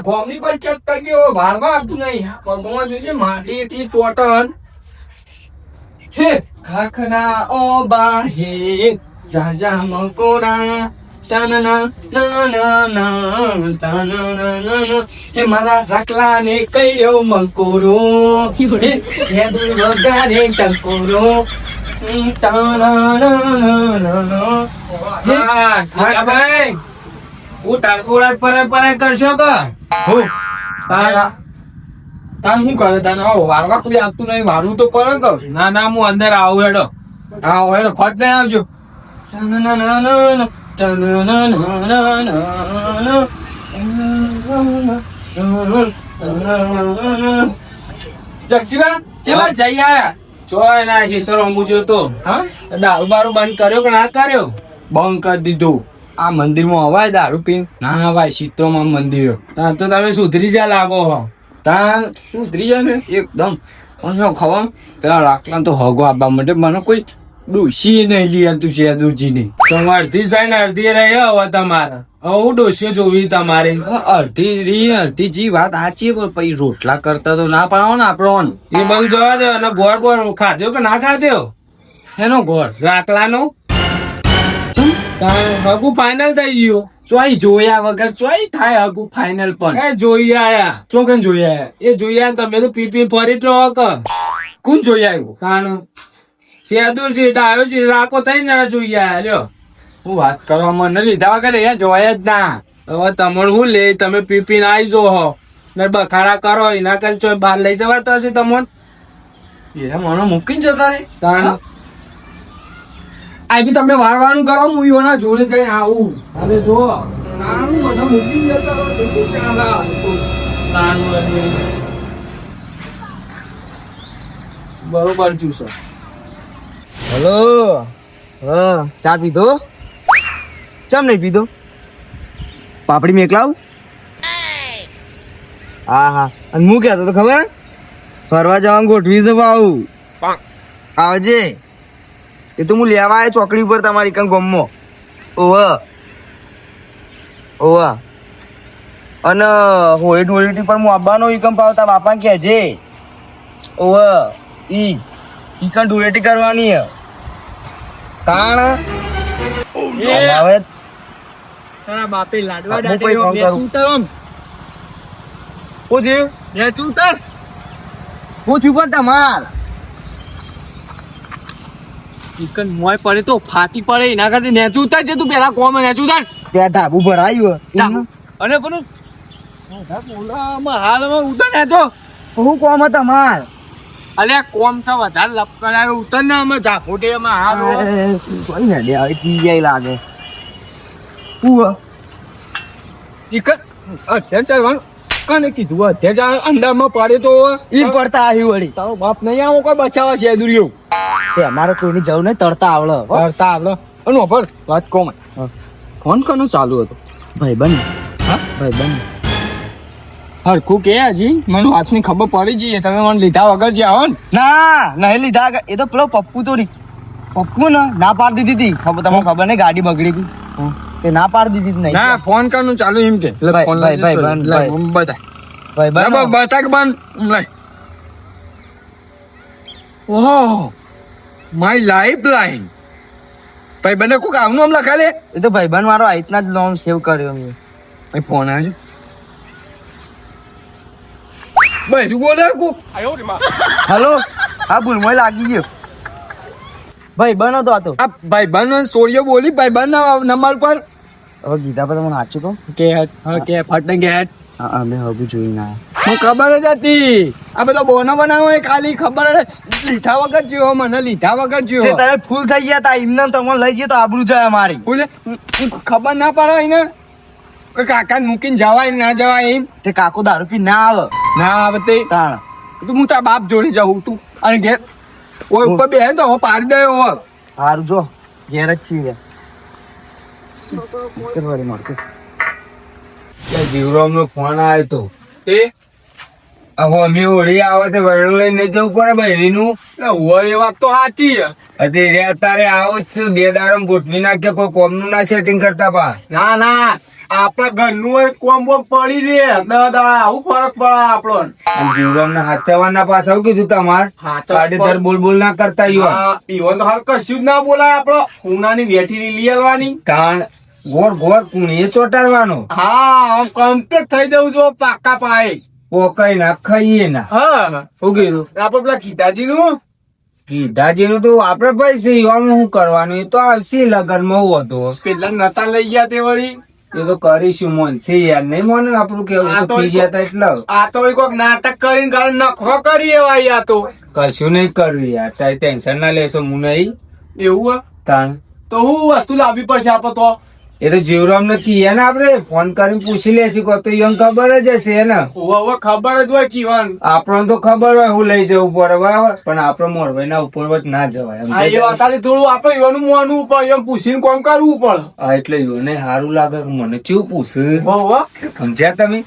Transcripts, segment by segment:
ગોમની પંચાયત કરી ગયો ભાડવા આવતું નહીં પગમાં જોઈશે માટી એટલી ચોટન હે ખાખરા ઓ બાહે જા જા મકોરા તાના ના ના તાના હે મારા રાખલા ને કઈડ્યો મકોરો હે સેદુ વગાડે ટકોરો ભાઈ હું ટાકોરા પર કરશો કે હું તાન શું કરે તાન વારવા કોઈ આપતું નહીં મારું તો કરે કહું ના ના હું અંદર આવું હેડો આવો હેડો ફટ લઈ આવજો જક્ષીબા ચેવા જઈ આયા ચોય ના ખેતર રમવું જોતો હા દારૂ બારૂ બંધ કર્યો કે ના કર્યો બંધ કરી દીધું આ મંદિરમાં અવાય દારૂ પીને ના અવાય ચિત્રોમાં મંદિરો હા તો તમે સુધરી જા લાગો હો ત્યાં સુધરી જાય ને એકદમ ખબર પેલા લાકડા તો હગો આપવા માટે મને કોઈ ડોસી નહીં લઈ આવતું છે દૂરજી ની તમે અડધી જાય ને અડધી રહે હવે તમારે હું ડોસીઓ જોવી તમારે અડધી રી અડધી જી વાત સાચી પણ પછી રોટલા કરતા તો ના પાડો ને આપણો એ બધું જવા દો અને ગોળ ગોળ ખાધ્યો કે ના ખાધ્યો એનો ગોળ રાખલાનો હગુ ફાઈનલ થઈ ગયું ચોઈ જોયા વગર ચોઈ થાય હગુ ફાઈનલ પણ એ જોઈ આયા ચોકન જોઈ આયા એ જોઈ આયા તમે તો પી ફરી જ રહો કે કોણ જોઈ આવ્યું કાનો સેદુર છે આવ્યો છે રાખો થઈ ને જોઈ આયા લ્યો હું વાત કરવામાં ન લીધા વગર એ જોયા જ ના હવે તમને શું લે તમે પીપીને આવી જો હો ને બખાડા કરો એના કરી ચો બહાર લઈ જવાતો હશે તમને એ મને મૂકીને જતા રે તાણ આજે તમે વારવાનું કરો હું યોના જોડે જઈને આવું અરે જો નાનું બધા મૂકીને જતા રહો તો બરોબર છું સર હેલો હા ચા પીધો ચમ નહીં પીધો પાપડી મેકલાવ હા હા અને હું કહેતો તો ખબર ફરવા જવાનું ગોઠવી છે આવું આવજે એ તો હું લેવા આવ્યો ચોકડી ઉપર તમારી કણ ગમમાં ઓવ અને હોળી ધોળી પર હું આવવાનો ઈકમ પાવતા બાપા કહેજે ઓવ ઈ ઈકણ ધૂળેટી કરવાની હે તાણ હવે તારા બાપે લાડવા દાટેલો બે ચૂતરમ હું થયું બે ચૂતર હું છું પણ તમાર ઈકન મોય પડે તો ફાટી પડે એના કરતી નેચું ઉતાર છે તું પેલા કોમ નેચું ઉતાર ત્યાં ધાબુ ભરાયું અને પણ હાલમાં ઉતાર નેચો હું કોમ તમાર અલે કોમ છે વધારે લપ કરાવે ઉતર ને અમે ઝાપોટે માં હાલ કોઈ ને દે હવે પી જાય લાગે હું ઈકન અત્યારે ચાલવાનું કને કીધું અત્યારે અંદરમાં પડે તો ઈ પડતા આવ્યું વળી તારો બાપ નહીં આવો કોઈ બચાવવા છે દુરિયો તે અમારે કોઈની જવું નહીં તરતા આવડે તરતા આવડે અને ઓફર વાત કોમ ફોન કનું ચાલુ હતો ભાઈબંધ હા ભાઈબંધ હરખું કે હજી મને વાતની ખબર પડી જઈએ તમે મને લીધા વગર જે આવો ને ના નહીં લીધા એ તો પેલો પપ્પુ તો પપ્પુ ને ના પાડી દીધી હતી ખબર તમને ખબર નહીં ગાડી બગડી હતી તે ના પાડી દીધી નહીં ના ફોન કરનું ચાલુ એમ કે ફોન બતા બતા બંધ લઈ ઓહ માય લાઈફ લાઈન ભાઈ બને કોક આવનું આમ લખા લે એ તો ભાઈબંધ મારો આ રીતના જ લોન સેવ કર્યો મેં ભાઈ ફોન આવ્યો ભાઈ શું બોલે કોક હેલો હા ભૂલમાં લાગી ગયો ભાઈબંધ હતો આ તો આ ભાઈ બન સોરિયો બોલી ભાઈ બન નંબર પર હવે ગીતા પર તમને સાચું કહું કે કે ફટ કે હા અમે હવે જોઈ ના હું ખબર જ હતી આ બધો બોનો બનાવો ખાલી ખબર લીધા વગર જીવો મને લીધા વગર જીવો તમે ફૂલ થઈ ગયા તા એમને તમને લઈ જઈએ તો આબરૂ જાય અમારી બોલે ખબર ના પડે એને કાકા મૂકીને જવાય ના જવાય એમ તે કાકો દારૂ પી ના આવે ના આવે તે તાણ તું હું તારા બાપ જોડે જાઉં તું અને ઘેર ઓય ઉપર બે તો હું પાડી દયો હો સારું જો ઘેર જ છીએ મળતું જીવરામ નો ફોન આવ્યો તો તે હવે અમે હોળી આવે તો વરણ લઈને જવું પડે બહેરી નું હોય એ વાત તો સાચી અત્યારે આવો જ છું બે દાડમ ગોઠવી નાખે કોઈ કોમ નું ના સેટિંગ કરતા પા ના ના આપડા ઘરનું હોય કોમ બોમ પડી રે દાદા આવું ફરક પડે આપણો જીવરામ ને હાચવાના પાછા આવું કીધું તમાર આડેધર બોલ ના કરતા ઈવન તો હાલ કશું જ ના બોલાય આપડો ઉનાની વેઠી લઈ આલવાની કારણ ગોળ ગોળ કુણીએ ચોટાડવાનો હા કમ્પ્લીટ થઈ જવું જો પાકા પાયે પોકાઈ ના ખાઈએ ના હા શું કીધું આપડે પેલા ગીતાજી નું કીધાજીનું તો આપડે પૈસે એવામાં શું કરવાનું એ તો આવશે લગન માં હું હતો પેલા નતા લઈ ગયા તે વળી એ તો કરીશું મોનશે યાર નહીં મોને આપણું કેવું તો પી ગયા તા એટલે આ તો કોઈક નાટક કરીને ગાળ નખો કરી એવા આ તો કશું નહીં કરવું યાર તારી ટેન્શન ના લેશો હું નહીં એવું હે? તાણ તો હું વસ્તુ લાવવી પડશે આપડે તો એ તો જીવરામ ને કીએ ને આપડે ફોન કરીને પૂછી લેશું કો તો એમ ખબર જ હશે ને હવે ખબર જ હોય કીવન આપણને તો ખબર હોય હું લઈ જવું પડે બરાબર પણ આપડે મોરભાઈ ના ઉપર જ ના જવાય એમ આ એ વાત આથી થોડું આપડે એનું માનવું પડે એમ પૂછીને કોમ કરવું પડે હા એટલે એને સારું લાગે કે મને કેવું પૂછે હોવ સમજ્યા તમે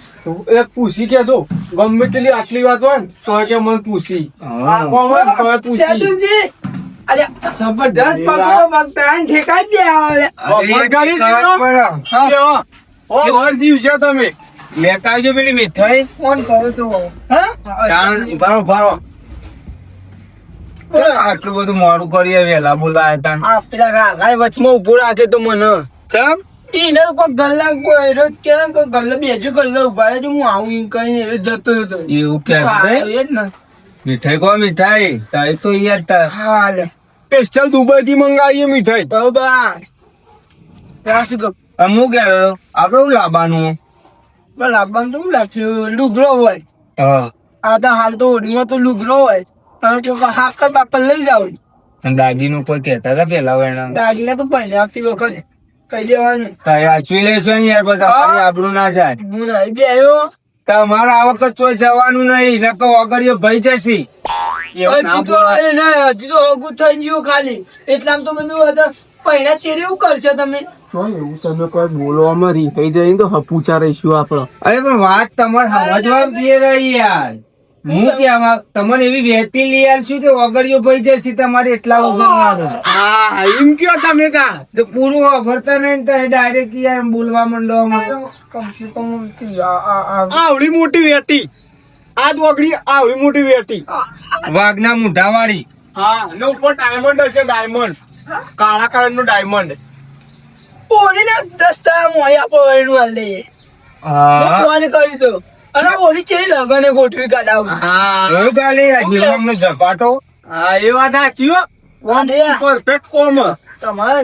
એક પૂછી કેજો ગમે તેટલી આટલી વાત હોય ને તો કે મને પૂછી હા. આ કોમ હોય ને તો પૂછી જબરદસ્ત પકડો ભક્તાન ઠેકાઈ ગયા વરગાડી દીધો? ઓ વર જીવ છે તમે લેતા આવજો પેલી મીઠાઈ ફોન કરો તો તાણ ભારો ભારો આટલું બધું મોડું કરીએ વેલા બોલાય તાણ આ પેલા રાગાય વચમાં ઉભો રાખે તો મને ચમ એને કોઈ ગલ્લા કોઈ રોજ કે ગલ્લા બેજો ગલ્લા ઉભા રહેજો હું આવું એમ કહીને એ જતો રહેતો એવું કે એ જ ને મીઠાઈ કો મીઠાઈ તારી તો યાર તા હા લે સ્પેશિયલ દુબઈ થી મંગાવીએ મીઠાઈ બરાબર ત્યાં શું કહું અમુક આપડે શું લાવવાનું લાવવાનું તો શું લાગશે લુગડો હોય હા આ તો હાલ તો ઓડીમાં તો લુગડો હોય તમે તો હાકર બાપા લઈ જાવ અને દાગીનું કોઈ કહેતા હતા પેલા વેણા દાગીના તો પહેલા આવતી વખત કહી દેવાનું તારી આચવી લેશો ને યાર પછી અમારી આબરૂ ના જાય હું નહીં બે આવ્યો તમારા આ વખત ચોઈ જવાનું નહીં નકો વગર ભાઈ જશે હજી તો અરે ના હજી તો હગું થઈ ગયું ખાલી એટલામાં તો બધું હતું પહેલા ચેરી એવું કરશો તમે એવું તમે કોઈ બોલવામાં રીતાઈ જાય તો પૂછા રહીશું આપડે અરે પણ વાત તમારે સમજવા પીએ રહી યાર હું કેવા તમને એવી વેતી લઈ આલશું કે વગરિયો ભાઈ જશે તમારે એટલા વગર ના દો હા એમ કયો તમે કા તો પૂરું વગરતા નહીં તો ડાયરેક્ટ યાર બોલવા માંડવા માંડો આવડી મોટી વેટી આ દોગડી આવડી મોટી વેટી વાઘના મુઢા વાળી હા ને ઉપર ડાયમંડ હશે ડાયમંડ કાળા કલર નો ડાયમંડ ઓલી ને 10 તારા મોય આપો એનું હાલ લઈએ હા ફોન કરી દો અને ઓલી ચેરી લગને ગોઠવી કાઢાવ હા એવું કાલે જીવનનો ઝપાટો હા એ વાત સાચી હો પરફેક્ટ કોમ તમારે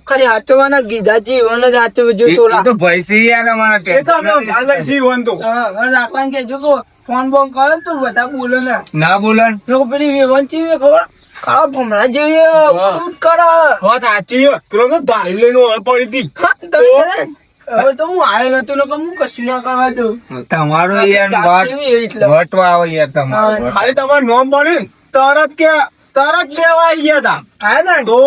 ખાલી હાચવાના ગીધાજી એવાને જ હાચવજો એ થોડા તો ભૈસી યાર અમારા એ તો અમે હાલ લઈશી વંતો રાખવાનું કેજો તો ફોન બોન કરો તો બધા બોલો ને ના બોલન લોકો પેલી વેવંતી વે ખબર કાળા ભમરા જેવી દૂધ કરે વાત સાચી હો પેલો તો ધારી લઈને હવે પડી હતી હા, તમે છે ને, હવે તો હું આવ્યો નતો ને હું કશું ના કરવા દઉં તમારો યાર કેવી એટલે. વટવા આવે યાર તમારો ખાલી તમારું નામ પડ્યું ને તરત લેવા આવી ગયા તા હા ને તો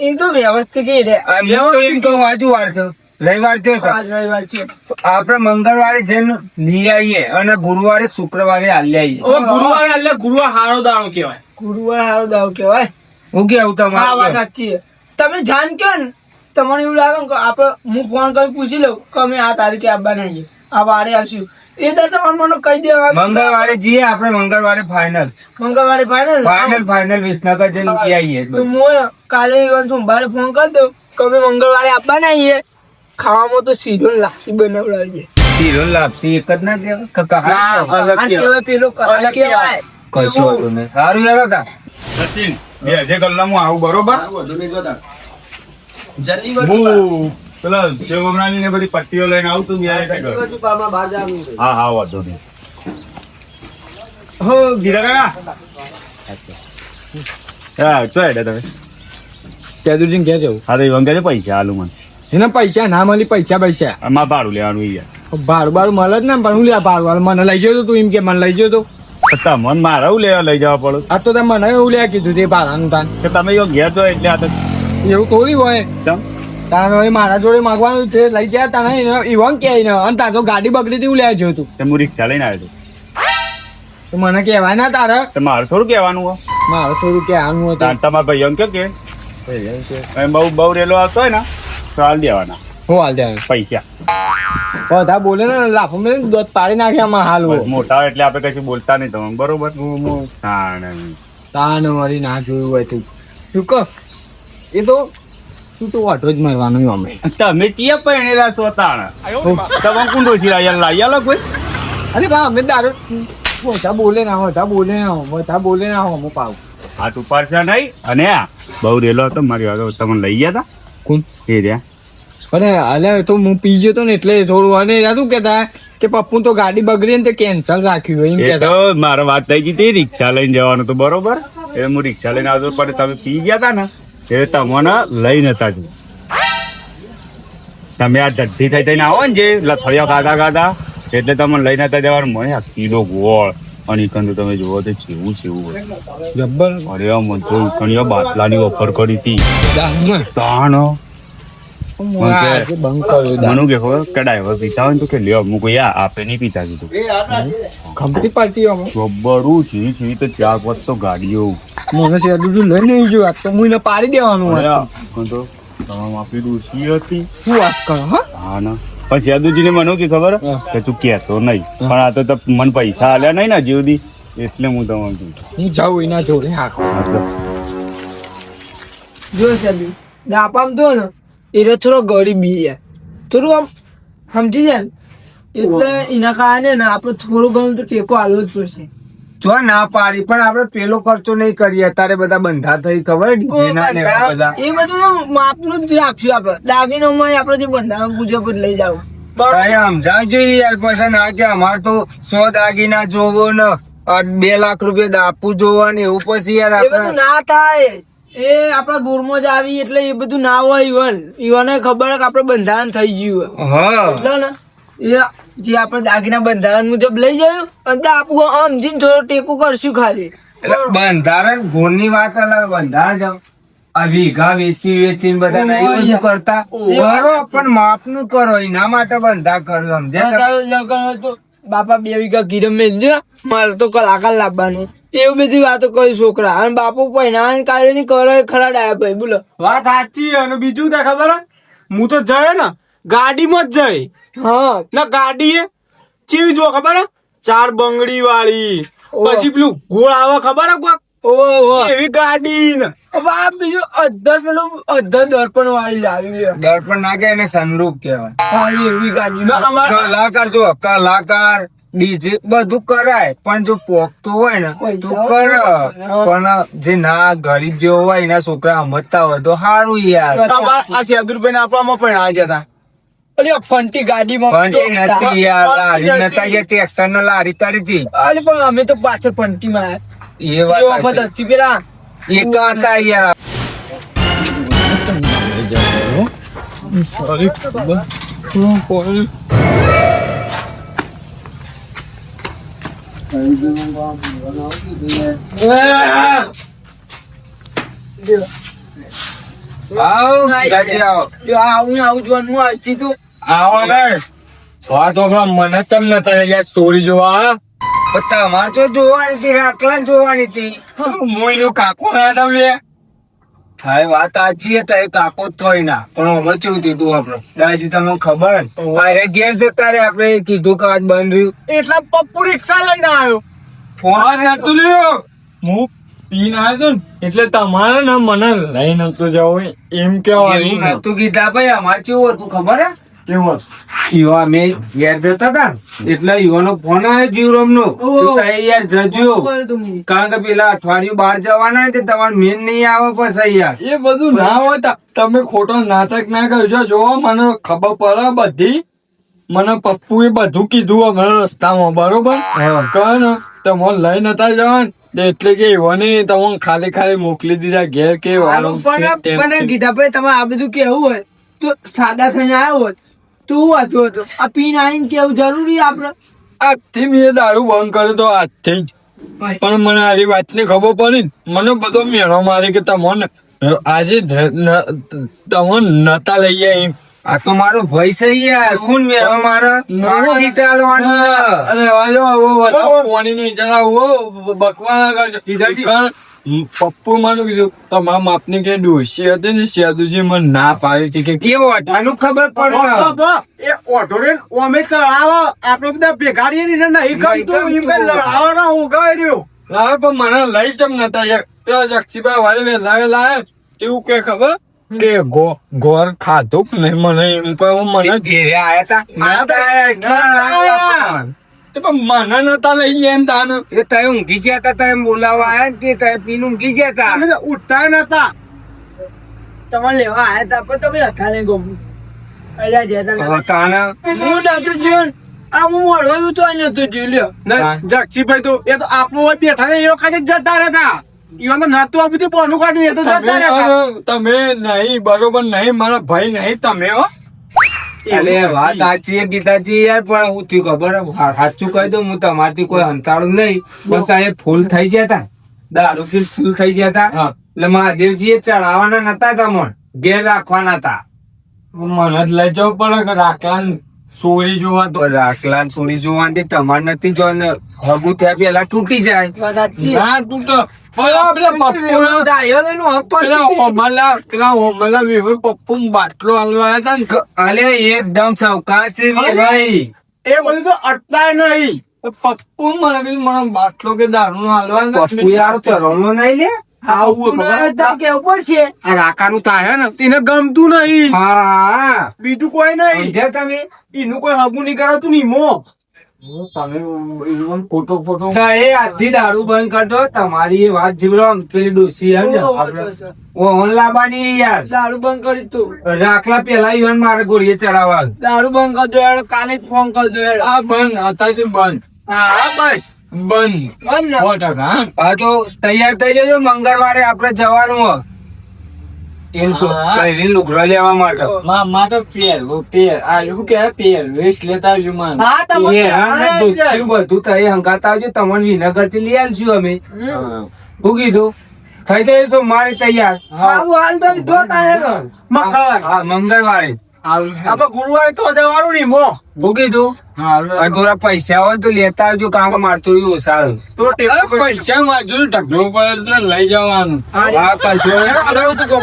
એમ તો વ્યવસ્થિત ઈ રે આ હું તો એમ કહું આજુ વાર થયો રવિવાર થયો કે આજ રવિવાર છે આપણે મંગળવારે જઈને લઈ આવીએ અને ગુરુવારે શુક્રવારે હાલી આવીએ હવે ગુરુવારે એટલે ગુરુવાર હારો દાણો કહેવાય ગુરુવાર હારો દાવ કેવાય હું કેવું હા વાત તમારું સાચી છે તમે જાણ કયો ને તમને એવું લાગે ને કે આપડે હું ફોન કરી પૂછી લઉં કે અમે આ તારીખે આવવા નહીં આ વારે આવશું એ તો તમારે મને કહી દેવા મંગળવારે જઈએ આપણે મંગળવારે ફાઇનલ મંગળવારે ફાઇનલ ફાઇનલ વિસનગર જઈને લઈ આવીએ તો હું કાલે સોમવારે ફોન કરી દઉં કે અમે મંગળવારે આપવા નહીં ખાવામાં તો સીધો ને લાપસી બનાવડાવીએ શીરો લાપસી એક જ ના કહેવાય અલગ આ કહેવાય પેલો અલગ કહેવાય કશું હતું નહીં સારું યાર હતા સચિન 2 કલાકમાં આવું બરોબર હું પેલા શિવમરાની ને બધી પટ્ટીઓ લઈને આવું તું હા હા વાંધો નહીં હો ગીરા હા તો હેડે તમે કેદુરજી ક્યાં જવું હા તો વંગે પૈસા હાલું મને એના પૈસા ના મળી પૈસા આમાં ભાડું લેવાનું યાર ભાડું મળે જ ને પણ હું લે ભાડું મને લઈ જયો તું એમ કે મને લઈ જયો તો તમને મારે હું લેવા લઈ જવા પડે આ તો મને એવું લે કીધું તે ભાડાનું તાન કે તમે યો ઘેર જો એટલે આ તો એવું થોડી હોય ચમ તાન હવે મારા જોડે માગવાનું છે લઈ ગયા તાને ઈવન કે ને અને તાર તો ગાડી બગડી હતી હું લે જો તું તે હું રિક્ષા લઈને આવ્યો તો મને કહેવાય ના તારે તો મારે થોડું કહેવાનું હો મારે થોડું કહેવાનું હતું તમારા ભાઈ એમ કે બહુ રેલો આવતો હોય ને તો હાલ દેવાના હું હાલ દે પૈસા બધા બોલે ને લાફો મેં દોત પાડી નાખ્યા આમાં હાલ મોટા હોય એટલે આપણે કશું બોલતા નહીં તમે બરોબર તાન મારી ના જોયું હોય તું તું કર એ તો તું તો વાટો જ મારવાનું અમે તમે ક્યાં પહેણેલા છો તાણ તમે કુંડો થી લાયા કોઈ અરે બા અમે દારૂ બધા બોલે ના બોલે ના હું પાવ હાથ ઉપાડશે નહીં અને બહુ રેલો હતો મારી આગળ તમને લઈ ગયા હતા કોણ એ રહ્યા અરે અલ્યા તો હું પી ગયો તો ને એટલે થોડું અને શું કેતા કે પપ્પુ તો ગાડી બગડી ને તે કેન્સલ રાખ્યું એમ એ કેતા તો મારે વાત થઈ ગઈ હતી રિક્ષા લઈને જવાનું તો બરોબર એ હું રિક્ષા લઈને આવતો પણ તમે પી ગયા હતા ને એ તમને લઈ નતા જ તમે આ ધડથી થઈ થઈને આવો ને જે લથડિયા ખાતા એટલે તમને લઈ નતા જવાનું મને આ કિલો ગોળ અને કંદુ તમે જુઓ તો છેવું હોય જબ્બર અરે મને તો ઘણી બાટલાની ઓફર કરી હતી દારૂ તાણ બંધ કર્યો મનુ કે ખબર કે ડ્રાઈવર પીતા હોય ને તો કે લ્યો હું કોઈ આપે નહીં પીતા કીધું ખમતી પાર્ટી અમે ગબ્બરું છે તો 4-5 તો ગાડીઓ મને શેરડું લઈને આવી ગયો તો હું એને પાડી દેવાનું અરે, હોય. પણ તો તમામ આપી ડૂસી હતી શું વાત કરો હા હા ના પણ યાદુજી ને મને શું ખબર કે તું કહેતો નહીં પણ આ તો મને પૈસા આલ્યા નહીં ને હજી સુધી એટલે હું તમને કીધું હું જાઉં એના જોડે હા જો સાહેબ દાપામ તો ને એ થોડો ગરીબી છે થોડું આમ સમજી જાય ને એટલે એના કારણે ને આપણે થોડું ઘણું તો ટેકો આલવો જ પડશે જો ના પાડી પણ આપણે પેલો ખર્ચો નહીં કરીએ અત્યારે બધા બંધા થઈ ખબર DJ ના ને એવા બધા એ બધું તો માપનું જ રાખશું આપણે દાગીનોમાં આપણે જે બંધારણ પૂજા પર લઈ જાવ તારે સમજાવ જોઈએ યાર પછી ના કે અમાર તો 100 દાગીના જોવો ને 2 લાખ રૂપિયા દાપુ જોવો ને એવું પછી યાર એ બધું આપણે ના થાય એ આપણા ગુરમાં જ આવી એટલે એ બધું ના હોય ઈવને ખબર કે આપણે બંધારણ થઈ ગયું હા એટલે ને એ જે આપણે દાગીના બંધારણ મુજબ લઈ જયું અને આપું સમજીને થોડો ટેકો કરશું ખાલી એટલે બંધારણ ગુણની વાત અલગ બંધારણ જાવ આ વીઘા વેચીને બધા નહીં બધું કરતા કરો પણ માપનું કરો એના માટે બંધા કરો સમજ્યા લગન હોય તો બાપા 2 વીઘા ગીરમ મેળજો મારે તો કલાકાર લાવવાનું એવું બધી વાતો કરી છોકરા અને બાપુ પહેના કાલે ની કરો ખરા ડાયા ભાઈ બોલો વાત સાચી અને બીજું તો ખબર હે? હું તો જયો ને ગાડીમાં જ જઈ હા ના ગાડી એ ચેવી જો ખબર હે 4 બંગડી વાળી પછી પેલું ગોળ આવે ખબર હે કોક ઓહો એવી ગાડી ને બાપ બીજું અધર પેલું અધર દર્પણ વાળી લાવી લ્યો દર્પણ ના કે એને સનરૂપ કહેવાય હા એવી ગાડી કલાકાર જો કલાકાર ડીજે બધું કરાય પણ જો પોકતો હોય ને તો કર પણ જે ના ગરીબ જેવો હોય એના છોકરા સમજતા હોય તો સારું યાર આ 100 રૂપિયા આપવામાં પણ આ જતા અરે ફંટી ગાડીમાં પણ એ નથી યાર લારી નતા યાર ટ્રેક્ટર ને લારી તારી હતી અરે પણ અમે તો પાછળ ફંટીમાં એ વાત વખત સાચી. હતી પેલા એ તો હતા યાર આવો ગાડી આવો જો આવું જોવાનું આવતી તું આવો ને વાત તો મને ચમ ન થાય યાર સ્ટોરી જોવા પણ તમારે તો જોવાની હતી રાખલા જોવાની હતી મોઈનું કાકો ના હતા લે થાય વાત સાચી હતા એ કાકો જ થોડી ના પણ અમે કેવું કીધું આપડે દાદાજી તમને ખબર ને મારે ઘેર જતા રે આપડે કીધું કે આજ બંધ રહ્યું એટલા પપ્પુ રિક્ષા લઈને આવ્યો ફોન નતું લ્યો હું પીને આવ્યો ને એટલે તમારે ને મને લઈ નતું જવું એમ એવું નતું કીધા ભાઈ અમારે કેવું હતું ખબર હે કેવું ઈવા અમે ઘેર જતા હતા ને એટલે ઈવાનો ફોન આવ્યો જીવરોમ નો યાર જજો કારણ કે પેલા અઠવાડિયું બહાર જવાના તે તમારે મેન નહીં આવે પછી યાર એ બધું ના હોય તમે ખોટો નાટક ના કરશો જો મને ખબર પડે બધી મને પપ્પુ એ બધું કીધું અમારા રસ્તામાં બરોબર કહે ને તમે લઈ નતા જવાનું એટલે કે એવોને તમને ખાલી ખાલી મોકલી દીધા ઘેર કે પણ ગીતા ભાઈ તમે આ બધું કેવું હોય તો સાદા થઈને આવ્યો હોત તો હું વાંચો હતો આ પીને આવીને કેવું જરૂરી આપડે આજથી મેં દારૂ બંધ કર્યો તો આજથી જ પણ મને આરી વાતની ખબર પડી ને મને બધો મેળો મારી કે તમને આજે તમને નતા લઈ ગયા એમ આ તો મારો ભય છે યાર કોણ મેળવા મારા ટાળવાનો અરે વાજો પાણી ની જરા બકવાના કરજો પપ્પુ મને કીધું તમારા માપની કે ડોશી હતી ને સેદુજી મને ના પાડી હતી કે એ ઓઢાનું ખબર પડે એ ઓટો રે ઓમે ચડાવો આપણે બધા ભેગા રહીએ ને નહીં ગમતું એમ કે લડાવવાનો ઉગાઈ રહ્યો લાવે પણ મને લઈ જમ નતા યાર પેલા જક્ષીભાઈ વાળે વેલા એવું કે ખબર કે ગોળ ખાધું કે નહીં મને એમ કહ્યું મને ઘેરે આયા તા તે પણ મને નતા લઈ ગયા એમ તાને એ તય ઊંઘી ગયા તા તય બોલાવા આયા ને તે તય પીને ઊંઘી ગયા તા અમે તો ઉઠતા નતા તમારે લેવા આયા તા પણ તમે હતા ને ગમ અલ્યા જતા નતા. તાના હું નતો જોયો ને. આ હું મળવાયું તો આ નતો જોયો લ્યો. જક્ષીભાઈ તો એ તો આપણો હોય બેઠા ને એ વખતે જ જતા રહેતા ઈવન તો નતું આ બધી બોનું કાઢ્યું એ તો જતા રહેતા તમે નહીં બરોબર નહીં મારા ભાઈ નહીં તમે હો અરે વાત સાચી છે ગીતાજી યાર પણ હું થયું ખબર સાચું કહી દઉં હું તમારથી કોઈ અંતાળું નહીં પણ સાહેબ ફૂલ થઈ ગયા તા દારૂ પી ફૂલ થઈ ગયા તા એટલે મહાદેવજી એ ચડાવવાના નતા તમને ઘેર રાખવાના હતા મને જ લઈ જવું પડે કે રાખલા સોરી જોવા તો રાખલા છોડી જોવાની તમારે નથી જો હગું થયા પેલા તૂટી જાય વાત સાચી. ના તું તો પપ્પુ ડાયો લઈને હપ પર પેલા ઓમલા વિવે પપ્પુ બાટલો હાલવા હતા ને અલે એકદમ સાવકાશ છે ભાઈ એ બધું તો અટતાય નહીં પપ્પુ મને કીધું મને બાટલો કે દારૂ હાલવા પપ્પુ યાર ચરણો નહીં લે આવું તમે કેવું પડશે. આ રાકાનું તાહે ને તેને ગમતું નહીં હા બીજું કોઈ નહીં સમજ્યા તમે એનું કોઈ હગું નહીં કરાતું નહીં મો તમે ફોટો તો એ આજથી દારૂ બંધ કરજો તમારી એ વાત જીવડો પેલી ડોસી એમ ને આપણે ઓન લાવવાની યાર દારૂ બંધ કરી તું. રાખલા પેલા ઈવન મારે ગોળીએ ચડાવવા દારૂ બંધ કરજો યાર. કાલે જ ફોન કરજો યાર. આ બંધ અત્યારે બંધ હા બસ બંધ બંધ ને. 100%. હા તો તૈયાર થઈ જજો મંગળવારે આપણે જવાનું હોય એમ શું હા. પહેરીને લુગડો લેવા માટે માં તો પેર આ એવું કે પેર વેશ લેતા આવજો માં હા તમે એ હા, દૂધથી બધું થઈ હંગાતા આવજો તમને વિનગર થી લઈ આવીશું અમે શું કીધું થઈ જઈશું મારે તૈયાર આવું હાલ તમે જો તારે રહો. મંગળવાર હા મંગળવારે આપણે ગુરુવારે તો જવાનું નહીં મો શું કીધું અને થોડા પૈસા હોય તો લેતા આવજો કારણ કે મારતું એવું સારું તો ટેપ પૈસા માજો ઢગલો પડે એટલે લઈ જવાનું હા કશો નહીં.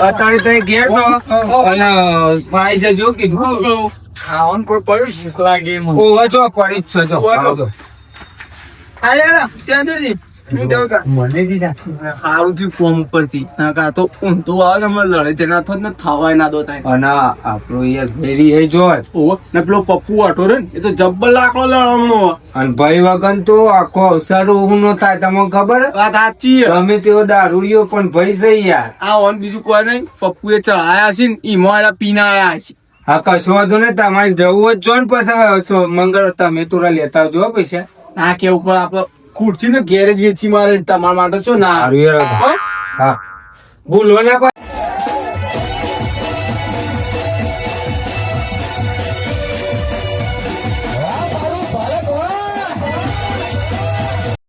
અત્યારે તમે ઘેર નો અને આવી જજો કીધું ખાવાનું કોઈ પડ્યું ભૂખ લાગે એમાં. ઓવા જો પડી જ છે જો આવજો. હાલે હેડો. સેન્દુરજી, હું જાઉં તાર. મને દીધા સારું થયું ફોર્મ ઉપરથી ના કા તો ઊંધું આવે તમે લડે તેના તો ને થવાય ના દો થાય અને આપણો યાર ભેરી એ જોય ઓહો ને પેલો પપ્પુ આટો રે ને એ તો જબ્બર લાકડો લડવાનો અને ભાઈ વગર તો આખો અવસર ઊભું ન થાય તમને ખબર હે? વાત સાચી છે. ગમે તેવો દારૂડિયો પણ ભાઈ છે યાર આ ઓન બીજું કોઈ નહીં પપ્પુ એ ચડાયા છે ને ઈમાં એના પીના આયા છે હા કશો વાંધો ને તમારે જવું જ જો ને પછી મંગળ તમે થોડા લેતા આવજો હો પૈસા ના કે ઉપર આપડે ખુરશી ને ગેરેજ વેચી મારે તમારા માટે શું ના સારું યાર. હા ભૂલો ના કોઈ